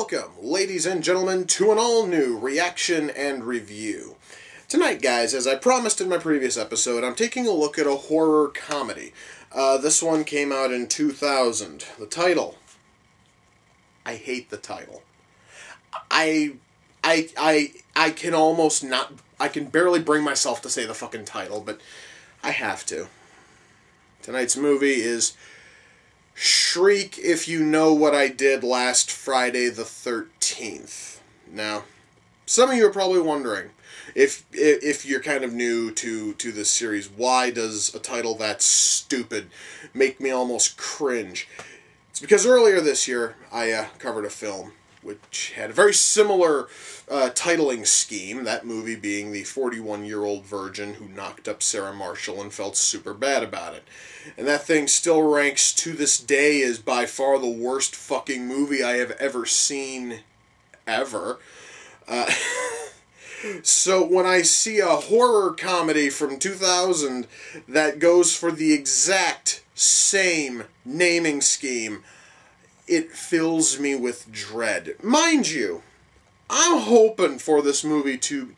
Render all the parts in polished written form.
Welcome, ladies and gentlemen, to an all-new reaction and review. Tonight, guys, as I promised in my previous episode, I'm taking a look at a horror comedy. This one came out in 2000. The title. I hate the title. I can almost not... I can barely bring myself to say the fucking title, but I have to. Tonight's movie is Shriek, If You Know What I Did Last Friday the 13th. Now, some of you are probably wondering, if you're kind of new to this series, why does a title that stupid make me almost cringe? It's because earlier this year, I covered a film which had a very similar titling scheme, that movie being the 41-year-old virgin who knocked up Sarah Marshall and felt super bad about it. And that thing still ranks to this day as by far the worst fucking movie I have ever seen, ever. So when I see a horror comedy from 2000 that goes for the exact same naming scheme, it fills me with dread. Mind you, I'm hoping for this movie to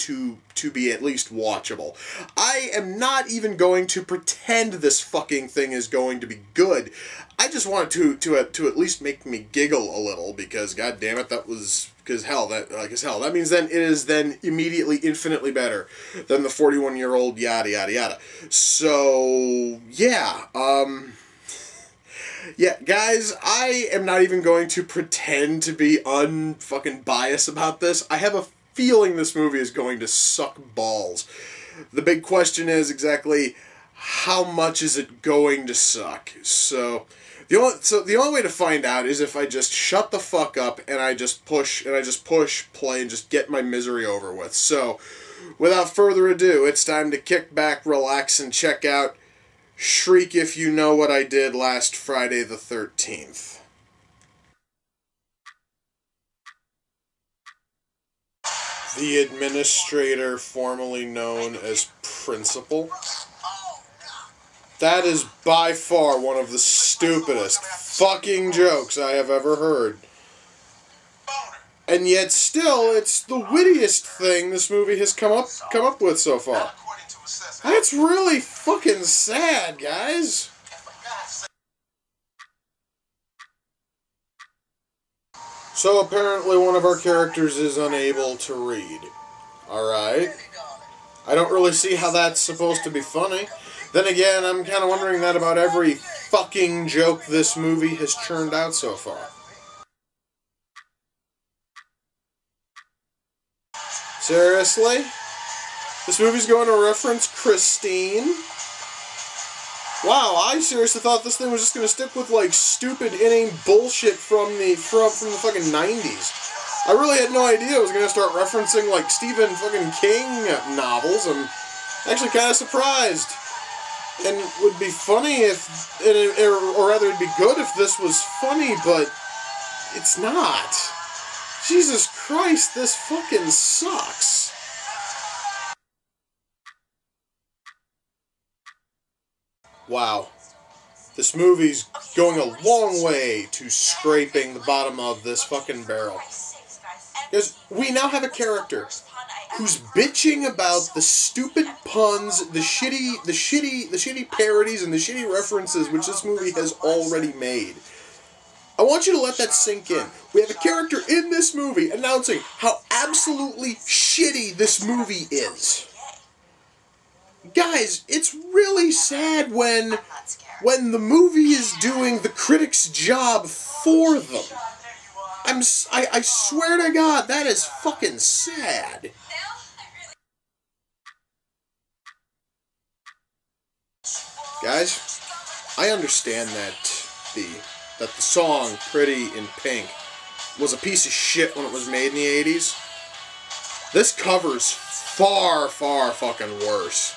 be at least watchable. I am not even going to pretend this fucking thing is going to be good. I just want it to at least make me giggle a little, because god damn it, that was... Because hell, that means then it is then immediately infinitely better than the 41-year-old yada yada yada. So, yeah, yeah, guys, I am not even going to pretend to be unfucking biased about this. I have a feeling this movie is going to suck balls. The big question is exactly how much is it going to suck? So the only way to find out is if I just shut the fuck up and I just push play and just get my misery over with. So without further ado, it's time to kick back, relax, and check out Shriek, If You Know What I Did Last Friday the 13th. The administrator, formerly known as principal. That is by far one of the stupidest fucking jokes I have ever heard. And yet still, it's the wittiest thing this movie has come up with so far. That's really fucking sad, guys. So apparently one of our characters is unable to read. Alright. I don't really see how that's supposed to be funny. Then again, I'm kind of wondering that about every fucking joke this movie has churned out so far. Seriously? This movie's going to reference Christine? Wow, I seriously thought this thing was just going to stick with, like, stupid, inane bullshit from the fucking 90s. I really had no idea it was going to start referencing, like, Stephen fucking King novels. I'm actually kind of surprised. And it would be funny if, or rather it'd be good if this was funny, but it's not. Jesus Christ, this fucking sucks. Wow. This movie's going a long way to scraping the bottom of this fucking barrel. Because we now have a character who's bitching about the stupid puns, the shitty parodies, and the shitty references which this movie has already made. I want you to let that sink in. We have a character in this movie announcing how absolutely shitty this movie is. Guys, it's really sad when the movie is doing the critic's job for them. I swear to God, that is fucking sad. Guys, I understand that the song Pretty in Pink was a piece of shit when it was made in the 80s. This cover's far, far fucking worse.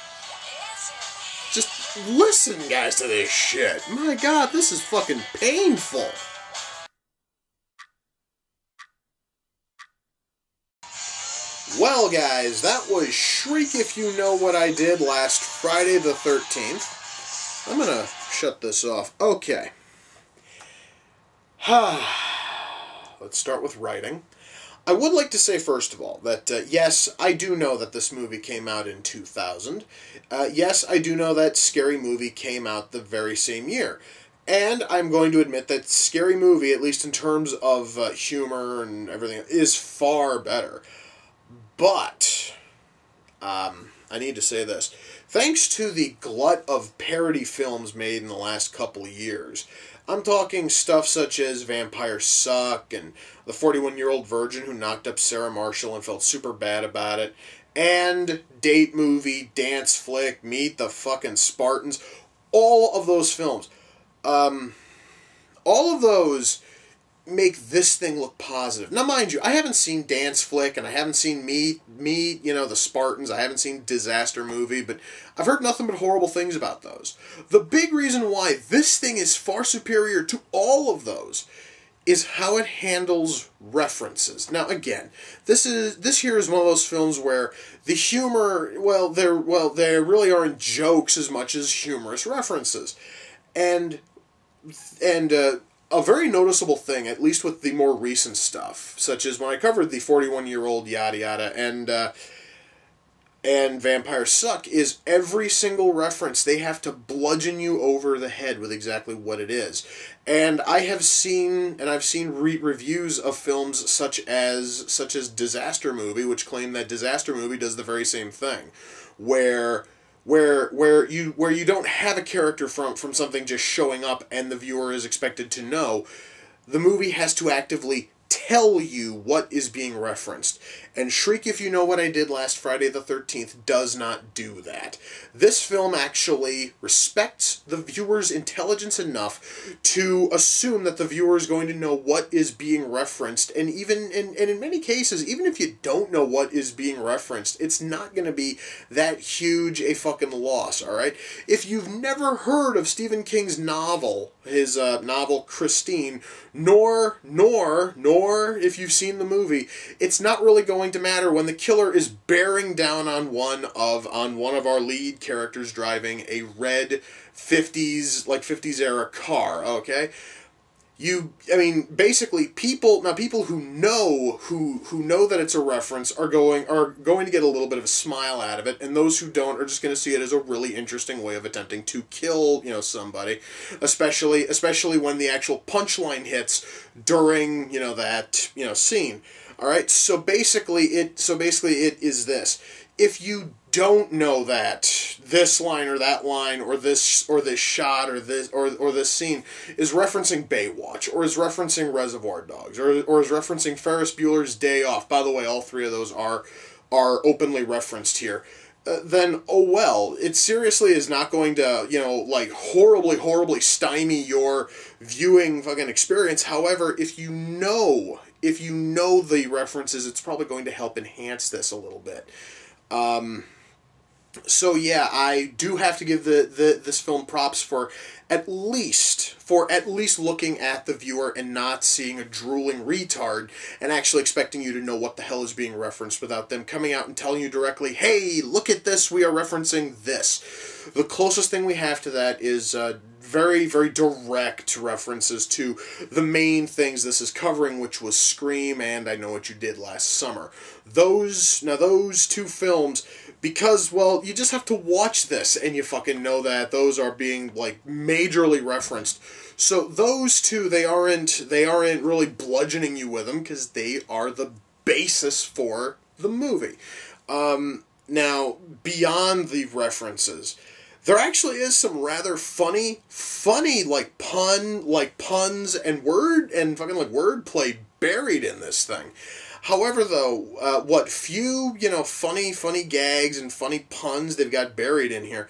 Just listen, guys, to this shit. My God, this is fucking painful. Well, guys, that was Shriek, If You Know What I Did Last Friday the 13th. I'm gonna shut this off. Okay. let's start with writing. I would like to say, first of all, that yes, I do know that this movie came out in 2000. Yes, I do know that Scary Movie came out the very same year. And I'm going to admit that Scary Movie, at least in terms of humor and everything, is far better. But, I need to say this. Thanks to the glut of parody films made in the last couple of years, I'm talking stuff such as Vampires Suck and The 41-Year-Old Virgin Who Knocked Up Sarah Marshall and Felt Super Bad About It, and Date Movie, Dance Flick, Meet the fucking Spartans, all of those films. All of those make this thing look positive. Now, mind you, I haven't seen Dance Flick, and I haven't seen Meet, the Spartans, I haven't seen Disaster Movie, but I've heard nothing but horrible things about those. The big reason why this thing is far superior to all of those is how it handles references. Now, again, this here is one of those films where the humor, there really aren't jokes as much as humorous references. And a very noticeable thing, at least with the more recent stuff, such as when I covered the 41-Year-Old Yada Yada and Vampires Suck, is every single reference they have to bludgeon you over the head with exactly what it is. And I've seen reviews of films such as Disaster Movie, which claim that Disaster Movie does the very same thing, where you don't have a character from something just showing up and the viewer is expected to know. The movie has to actively tell you what is being referenced. And Shriek, If You Know What I Did Last Friday the 13th does not do that. This film actually respects the viewer's intelligence enough to assume that the viewer is going to know what is being referenced, and in many cases, even if you don't know what is being referenced, it's not going to be that huge a fucking loss, alright? If you've never heard of Stephen King's novel, his novel Christine, nor if you've seen the movie, it's not really going to matter when the killer is bearing down on one of our lead characters driving a red 50s era car, okay? Basically, people who know that it's a reference are going to get a little bit of a smile out of it, and those who don't are just going to see it as a really interesting way of attempting to kill, somebody, especially when the actual punchline hits during, that, scene. All right? So basically it is this. If you don't know that this line or that line or this shot or this scene is referencing Baywatch or is referencing Reservoir Dogs or is referencing Ferris Bueller's Day Off, by the way, all three of those are openly referenced here, then oh well, it seriously is not going to horribly stymie your viewing fucking experience. However, if you know the references, it's probably going to help enhance this a little bit. So yeah, I do have to give this film props for at least looking at the viewer and not seeing a drooling retard and actually expecting you to know what the hell is being referenced without them coming out and telling you directly, hey, look at this, we are referencing this. The closest thing we have to that is very, very direct references to the main things this is covering, which was Scream and I Know What You Did Last Summer. Those two films, because, well, you just have to watch this and you fucking know that those are being, majorly referenced. So those two, they aren't really bludgeoning you with them because they are the basis for the movie. Now, beyond the references, there actually is some rather funny puns and wordplay buried in this thing. However, though, what few, funny gags and funny puns they've got buried in here,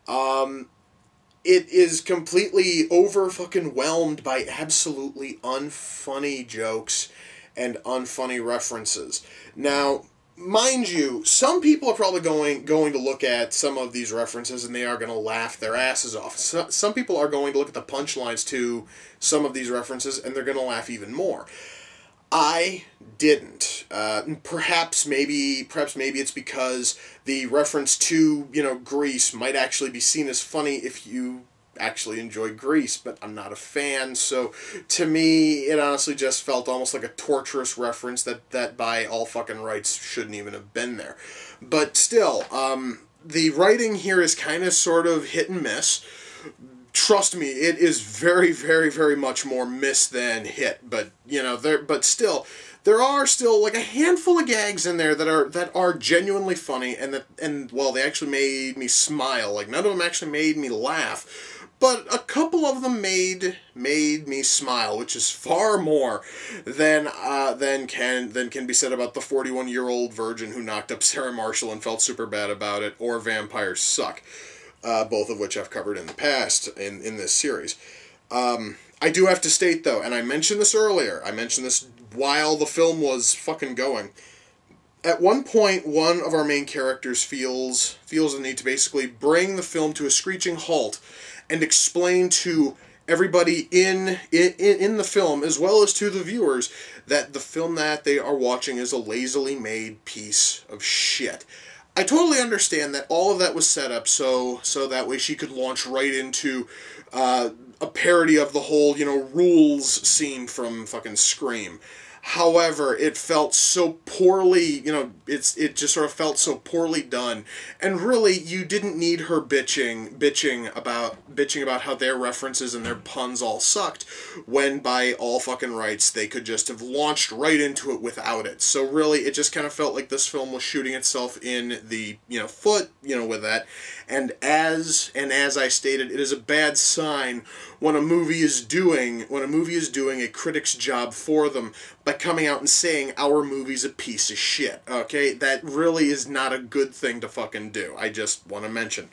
it is completely over-fucking-whelmed by absolutely unfunny jokes and unfunny references. Now, mind you, some people are probably going to look at some of these references and they are going to laugh their asses off. Some people are going to look at the punchlines to some of these references and they're going to laugh even more. I didn't. Perhaps maybe it's because the reference to, Grease might actually be seen as funny if you actually enjoy Grease, but I'm not a fan, so to me, it honestly just felt almost like a torturous reference that by all fucking rights shouldn't even have been there. But still, the writing here is kind of sort of hit and miss. Trust me, it is very, very, very much more miss than hit, but, you know, there are still like a handful of gags in there that are genuinely funny, and well, they actually made me smile. Like, none of them actually made me laugh, but a couple of them made me smile, which is far more than can be said about the 41-year-old virgin who knocked up Sarah Marshall and felt super bad about it, or Vampires Suck, both of which I've covered in the past in this series. I do have to state, though, and I mentioned this earlier, I mentioned this while the film was fucking going. At one point, one of our main characters feels the need to basically bring the film to a screeching halt and explain to everybody in the film, as well as to the viewers, that the film that they are watching is a lazily made piece of shit. I totally understand that all of that was set up so that way she could launch right into a parody of the whole, you know, rules scene from fucking Scream. However, it felt so poorly, you know, it just sort of felt so poorly done. And really, you didn't need her bitching about how their references and their puns all sucked, when by all fucking rights, they could just have launched right into it without it. So really, it just kind of felt like this film was shooting itself in the, you know, foot, you know, with that. And as I stated, it is a bad sign when a movie is doing a critic's job for them by coming out and saying our movie's a piece of shit. Okay, that really is not a good thing to fucking do. I just want to mention.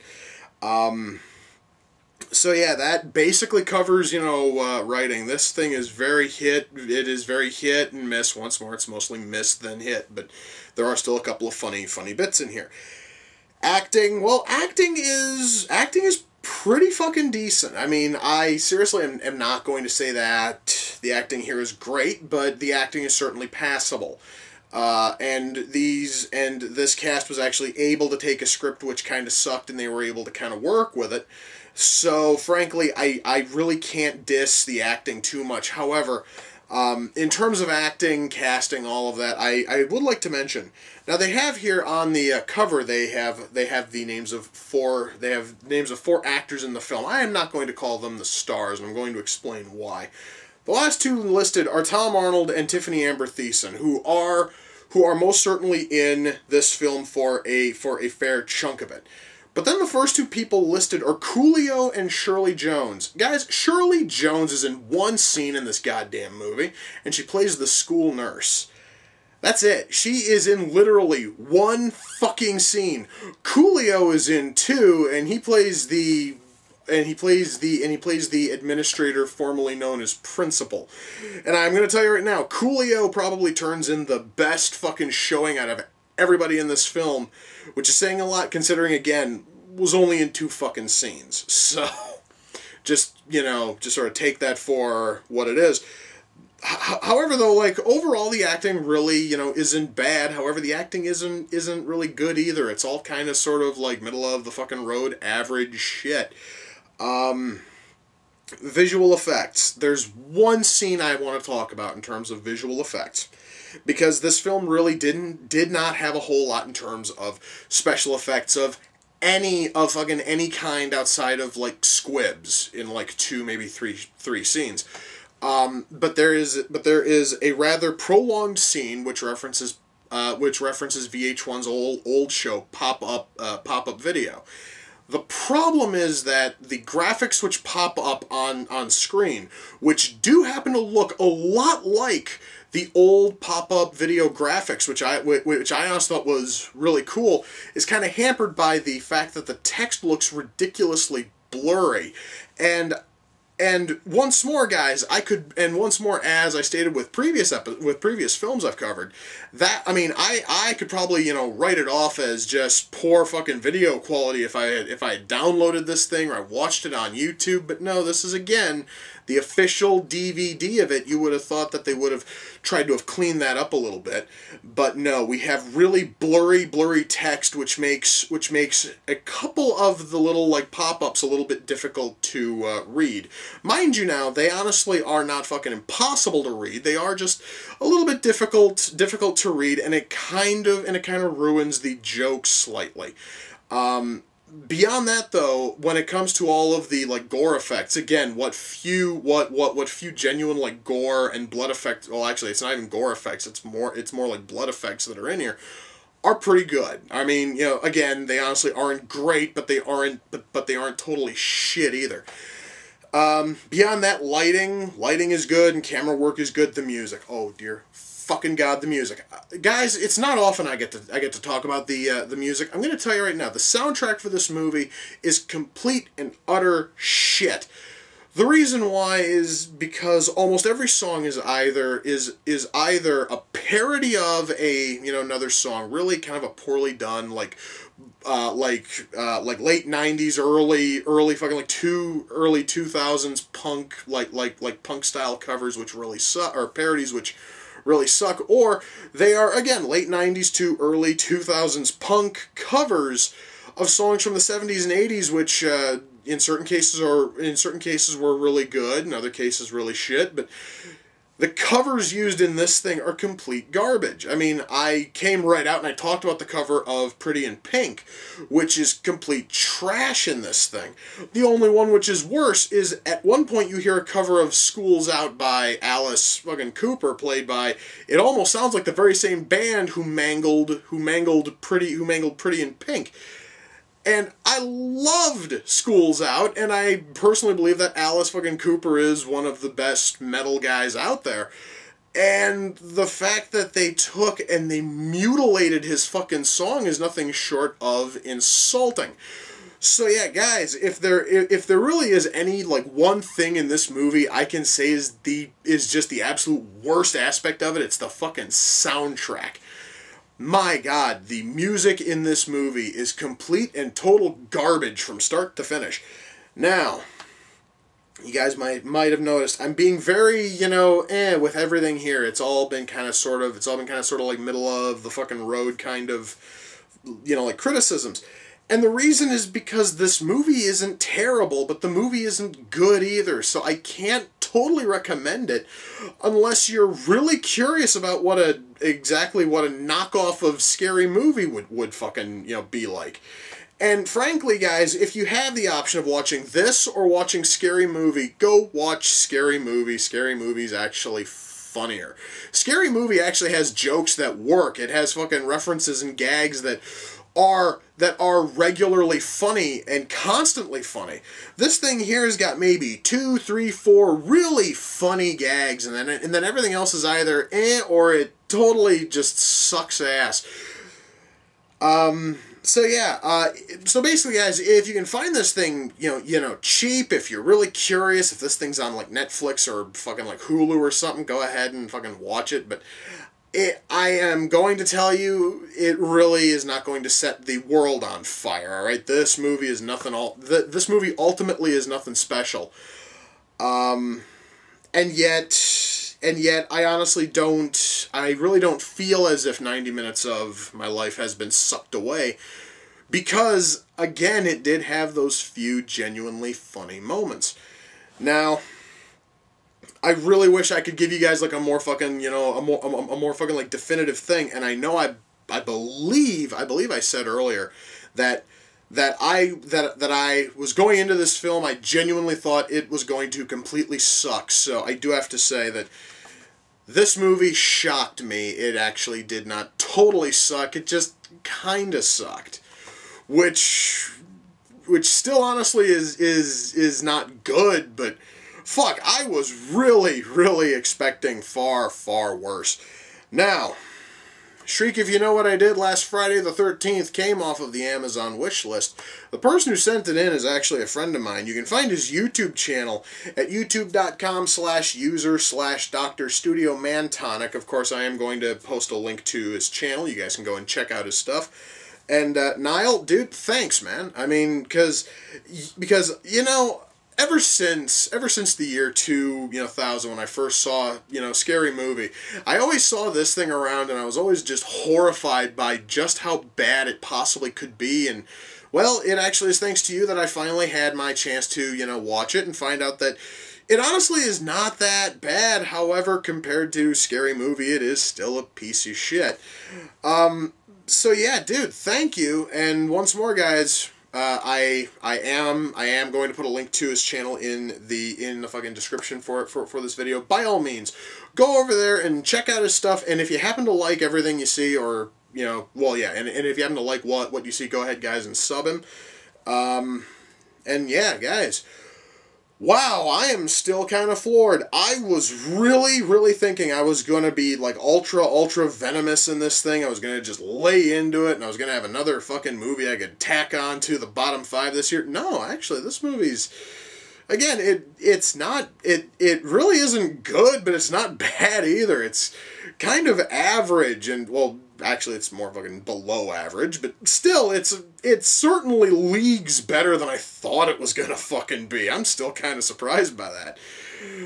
So yeah, that basically covers, you know, writing. This thing is very hit. It is very hit and miss. Once more, it's mostly miss than hit, but there are still a couple of funny bits in here. Acting, well, acting is pretty fucking decent. I mean, I seriously am not going to say that the acting here is great, but the acting is certainly passable. And this cast was actually able to take a script which kind of sucked, and they were able to kind of work with it. So, frankly, I really can't diss the acting too much. However, in terms of acting, casting, all of that, I would like to mention. Now they have here on the cover, they have the names of four actors in the film. I am not going to call them the stars, and I'm going to explain why. The last two listed are Tom Arnold and Tiffany Amber Thiessen, who are most certainly in this film for a fair chunk of it. But then the first two people listed are Coolio and Shirley Jones. Guys, Shirley Jones is in one scene in this goddamn movie, and she plays the school nurse. That's it. She is in literally one fucking scene. Coolio is in two, and he plays the administrator formerly known as principal. And I'm going to tell you right now, Coolio probably turns in the best fucking showing out of everybody in this film, which is saying a lot considering, again, was only in two fucking scenes. So, just, you know, just sort of take that for what it is. However, though, like, overall the acting really, you know, isn't bad. However, the acting isn't really good either. It's all kind of sort of like middle of the fucking road average shit. Visual effects. There's one scene I want to talk about in terms of visual effects, because this film really did not have a whole lot in terms of special effects of any kind outside of like squibs in like two, maybe three scenes. But there is a rather prolonged scene which references VH1's old show pop-up video. The problem is that the graphics which pop up on screen, which do happen to look a lot like the old pop-up video graphics, which I honestly thought was really cool, is kind of hampered by the fact that the text looks ridiculously blurry. And And once more, guys, once more, as I stated with previous films I've covered, that, I mean, I could probably, you know, write it off as just poor fucking video quality if I had downloaded this thing or I watched it on YouTube, but no, this is, again, the official DVD of it. You would have thought that they would have tried to have cleaned that up a little bit, but no, we have really blurry text, which makes a couple of the little, like, pop-ups a little bit difficult to read. Mind you, now, they honestly are not fucking impossible to read. They are just a little bit difficult to read, and it kind of ruins the jokes slightly. Beyond that, though, when it comes to all of the, like, gore effects, again, what few genuine, like, gore and blood effects, well, actually, it's not even gore effects, it's more like blood effects that are in here, are pretty good. I mean, you know, again, they honestly aren't great, but they aren't totally shit either. Beyond that, lighting is good, and camera work is good. The music, oh dear fucking god, the music, guys, it's not often I get to talk about the music. I'm going to tell you right now, the soundtrack for this movie is complete and utter shit. The reason why is because almost every song is either a parody of another song, really kind of a poorly done, like late 90s, early fucking early 2000s punk, like punk style covers, which really suck, or parodies which really suck, or they are, again, late 90s to early 2000s punk covers of songs from the 70s and 80s, which in certain cases were really good, in other cases really shit, but the covers used in this thing are complete garbage. I mean, I came right out and I talked about the cover of Pretty in Pink, which is complete trash in this thing. The only one which is worse is at one point you hear a cover of School's Out by Alice fucking Cooper, played by, it almost sounds like the very same band who mangled Pretty in Pink. And I loved School's Out, and I personally believe that Alice fucking Cooper is one of the best metal guys out there. And the fact that they took and they mutilated his fucking song is nothing short of insulting. So yeah, guys, if there really is any, like, one thing in this movie I can say is just the absolute worst aspect of it, it's the fucking soundtrack. My God, the music in this movie is complete and total garbage from start to finish. Now, you guys might have noticed I'm being very, with everything here. It's all been kind of sort of like middle of the fucking road kind of, like criticisms. And the reason is because this movie isn't terrible, but the movie isn't good either. So I can't totally recommend it unless you're really curious about exactly what a knockoff of Scary Movie would fucking, be like. And frankly, guys, if you have the option of watching this or watching Scary Movie, go watch Scary Movie. Scary Movie's actually funnier. Scary Movie actually has jokes that work. It has fucking references and gags that are regularly funny and constantly funny. This thing here has got maybe 2, 3, 4 really funny gags, and then everything else is either or it totally just sucks ass. So yeah, so basically, guys, if you can find this thing, cheap, if you're really curious, if this thing's on like Netflix or fucking like Hulu or something, go ahead and fucking watch it. But I am going to tell you, it really is not going to set the world on fire. All right, this movie is nothing. This movie ultimately is nothing special. And yet, I honestly don't. I really don't feel as if 90 minutes of my life has been sucked away, because again, it did have those few genuinely funny moments. Now, I really wish I could give you guys like a more fucking, a more fucking like definitive thing. And I know I believe I said earlier that I was going into this film, I genuinely thought it was going to completely suck. So I do have to say that this movie shocked me. It actually did not totally suck. It just kind of sucked, which still honestly is not good, but fuck, I was really, really expecting far, far worse. Now, Shriek, if you know what I did last Friday the 13th, came off of the Amazon wish list. The person who sent it in is actually a friend of mine. You can find his YouTube channel at youtube.com/user/Dr. Studio Mantonic. Of course, I am going to post a link to his channel. You guys can go and check out his stuff. And Niall, dude, thanks, man. I mean, because you know, ever since the year 2000, when I first saw, Scary Movie, I always saw this thing around, and I was always just horrified by just how bad it possibly could be. And well, it actually is thanks to you that I finally had my chance to, watch it and find out that it honestly is not that bad. However, compared to Scary Movie, it is still a piece of shit. So yeah, dude, thank you. And once more, guys, I am going to put a link to his channel in the fucking description for this video. By all means, go over there and check out his stuff. And if you happen to like everything you see, or well, yeah, and if you happen to like what you see, go ahead, guys, and sub him. And yeah, guys. Wow, I am still kind of floored. I was really thinking I was going to be like ultra venomous in this thing. I was going to just lay into it, and I was going to have another fucking movie I could tack on to the bottom 5 this year. No, actually, this movie's, again, it's not, it really isn't good, but it's not bad either. It's kind of average, and, well, actually, it's more fucking below average, but still, it's certainly leagues better than I thought it was gonna fucking be. I'm still kind of surprised by that.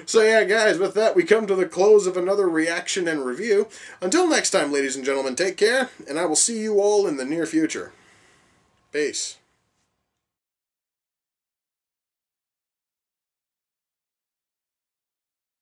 So yeah, guys, with that, we come to the close of another reaction and review. Until next time, ladies and gentlemen, take care, and I will see you all in the near future. Peace.